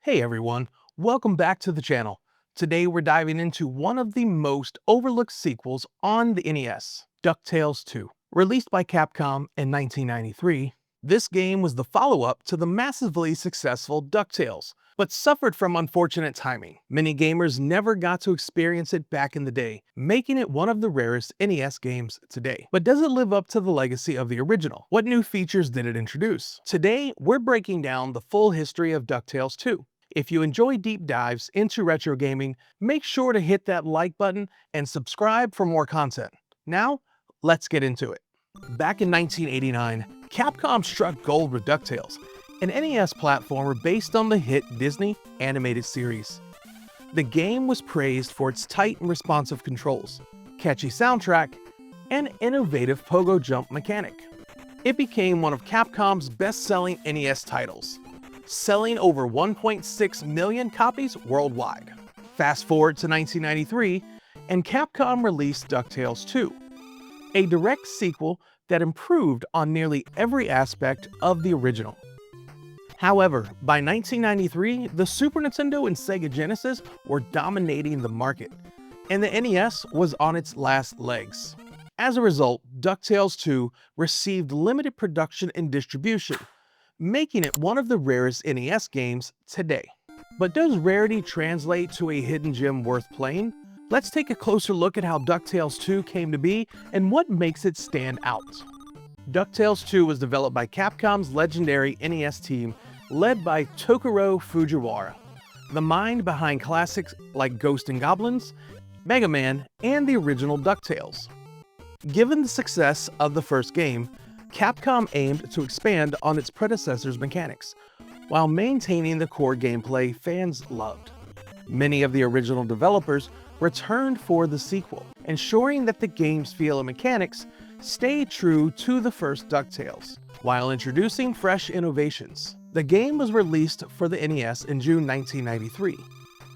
Hey everyone, welcome back to the channel. Today we're diving into one of the most overlooked sequels on the NES, DuckTales 2. Released by Capcom in 1993, this game was the follow-up to the massively successful DuckTales, but suffered from unfortunate timing. Many gamers never got to experience it back in the day, making it one of the rarest NES games today. But does it live up to the legacy of the original? What new features did it introduce? Today, we're breaking down the full history of DuckTales 2. If you enjoy deep dives into retro gaming, make sure to hit that like button and subscribe for more content. Now, let's get into it. Back in 1989, Capcom struck gold with DuckTales, an NES platformer based on the hit Disney animated series. The game was praised for its tight and responsive controls, catchy soundtrack, and innovative pogo jump mechanic. It became one of Capcom's best-selling NES titles, selling over 1.6 million copies worldwide. Fast forward to 1993, and Capcom released DuckTales 2, a direct sequel that improved on nearly every aspect of the original. However, by 1993, the Super Nintendo and Sega Genesis were dominating the market, and the NES was on its last legs. As a result, DuckTales 2 received limited production and distribution, making it one of the rarest NES games today. But does rarity translate to a hidden gem worth playing? Let's take a closer look at how DuckTales 2 came to be and what makes it stand out. DuckTales 2 was developed by Capcom's legendary NES team led by Tokuro Fujiwara, the mind behind classics like Ghosts and Goblins, Mega Man, and the original DuckTales. Given the success of the first game, Capcom aimed to expand on its predecessor's mechanics, while maintaining the core gameplay fans loved. Many of the original developers returned for the sequel, ensuring that the game's feel and mechanics stayed true to the first DuckTales, while introducing fresh innovations. The game was released for the NES in June 1993,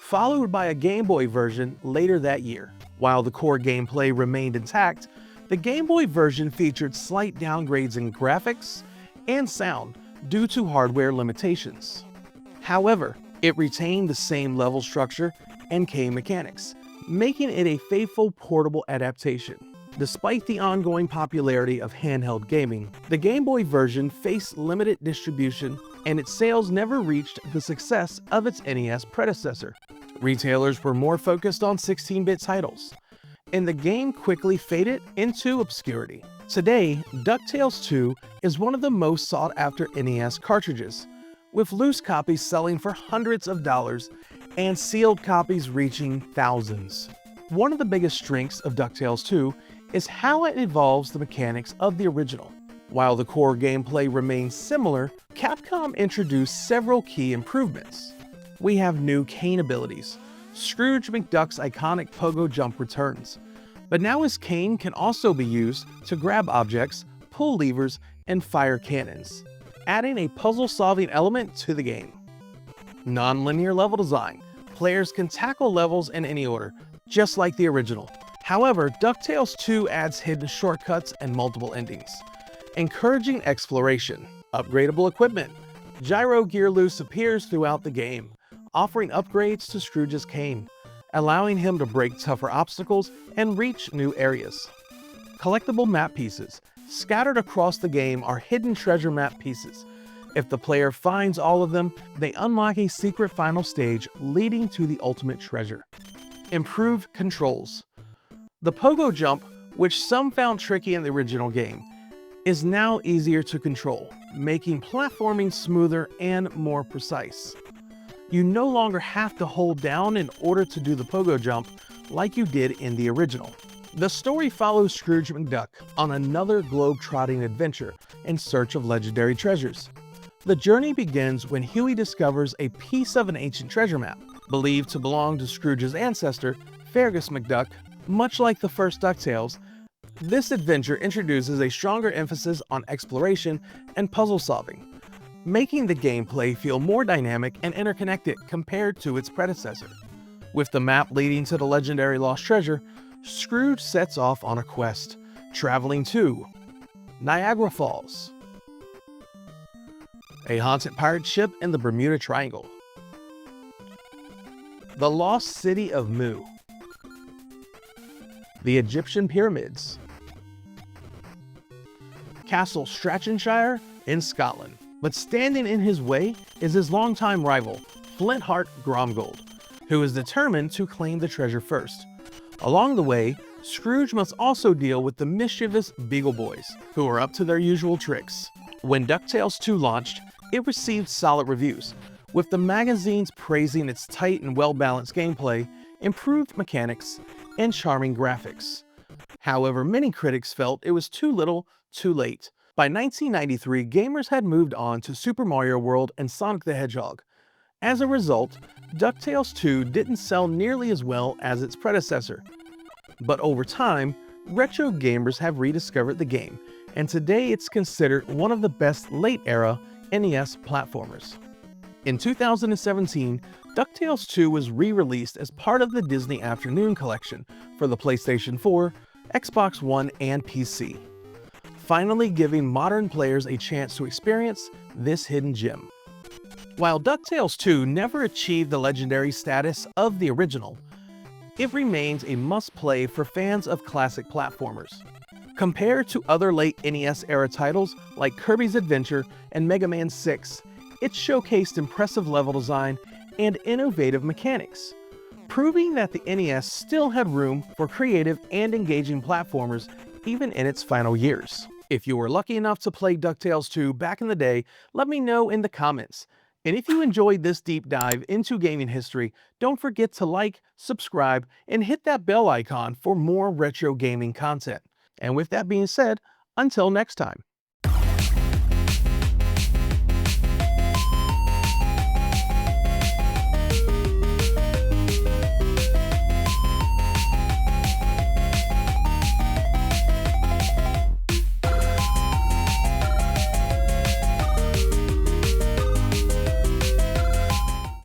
followed by a Game Boy version later that year. While the core gameplay remained intact, the Game Boy version featured slight downgrades in graphics and sound due to hardware limitations. However, it retained the same level structure and game mechanics, making it a faithful portable adaptation. Despite the ongoing popularity of handheld gaming, the Game Boy version faced limited distribution and its sales never reached the success of its NES predecessor. Retailers were more focused on 16-bit titles, and the game quickly faded into obscurity. Today, DuckTales 2 is one of the most sought-after NES cartridges, with loose copies selling for hundreds of dollars and sealed copies reaching thousands. One of the biggest strengths of DuckTales 2 is how it evolves the mechanics of the original. While the core gameplay remains similar, Capcom introduced several key improvements. We have new cane abilities. Scrooge McDuck's iconic pogo jump returns, but now his cane can also be used to grab objects, pull levers, and fire cannons, adding a puzzle-solving element to the game. Non-linear level design. Players can tackle levels in any order, just like the original. However, DuckTales 2 adds hidden shortcuts and multiple endings, encouraging exploration. Upgradable equipment. Gyro Gear Loose appears throughout the game, offering upgrades to Scrooge's cane, allowing him to break tougher obstacles and reach new areas. Collectible map pieces. Scattered across the game are hidden treasure map pieces. If the player finds all of them, they unlock a secret final stage leading to the ultimate treasure. Improved controls. The pogo jump, which some found tricky in the original game, is now easier to control, making platforming smoother and more precise. You no longer have to hold down in order to do the pogo jump like you did in the original. The story follows Scrooge McDuck on another globe-trotting adventure in search of legendary treasures. The journey begins when Huey discovers a piece of an ancient treasure map, believed to belong to Scrooge's ancestor, Fergus McDuck. Much like the first DuckTales, this adventure introduces a stronger emphasis on exploration and puzzle solving, making the gameplay feel more dynamic and interconnected compared to its predecessor. With the map leading to the legendary lost treasure, Scrooge sets off on a quest, traveling to Niagara Falls, a haunted pirate ship in the Bermuda Triangle, The Lost City of Mu, the Egyptian Pyramids, Castle Strachanshire in Scotland. But standing in his way is his longtime rival, Flintheart Gromgold, who is determined to claim the treasure first. Along the way, Scrooge must also deal with the mischievous Beagle Boys, who are up to their usual tricks. When DuckTales 2 launched, it received solid reviews, with the magazines praising its tight and well-balanced gameplay, improved mechanics, and charming graphics. However, many critics felt it was too little, too late. By 1993, gamers had moved on to Super Mario World and Sonic the Hedgehog. As a result, DuckTales 2 didn't sell nearly as well as its predecessor. But over time, retro gamers have rediscovered the game, and today it's considered one of the best late-era NES platformers. In 2017, DuckTales 2 was re-released as part of the Disney Afternoon Collection for the PlayStation 4, Xbox One, and PC, finally giving modern players a chance to experience this hidden gem. While DuckTales 2 never achieved the legendary status of the original, it remains a must-play for fans of classic platformers. Compared to other late NES-era titles like Kirby's Adventure and Mega Man 6, it showcased impressive level design and innovative mechanics, proving that the NES still had room for creative and engaging platformers even in its final years. If you were lucky enough to play DuckTales 2 back in the day, let me know in the comments. And if you enjoyed this deep dive into gaming history, don't forget to like, subscribe, and hit that bell icon for more retro gaming content. And with that being said, until next time.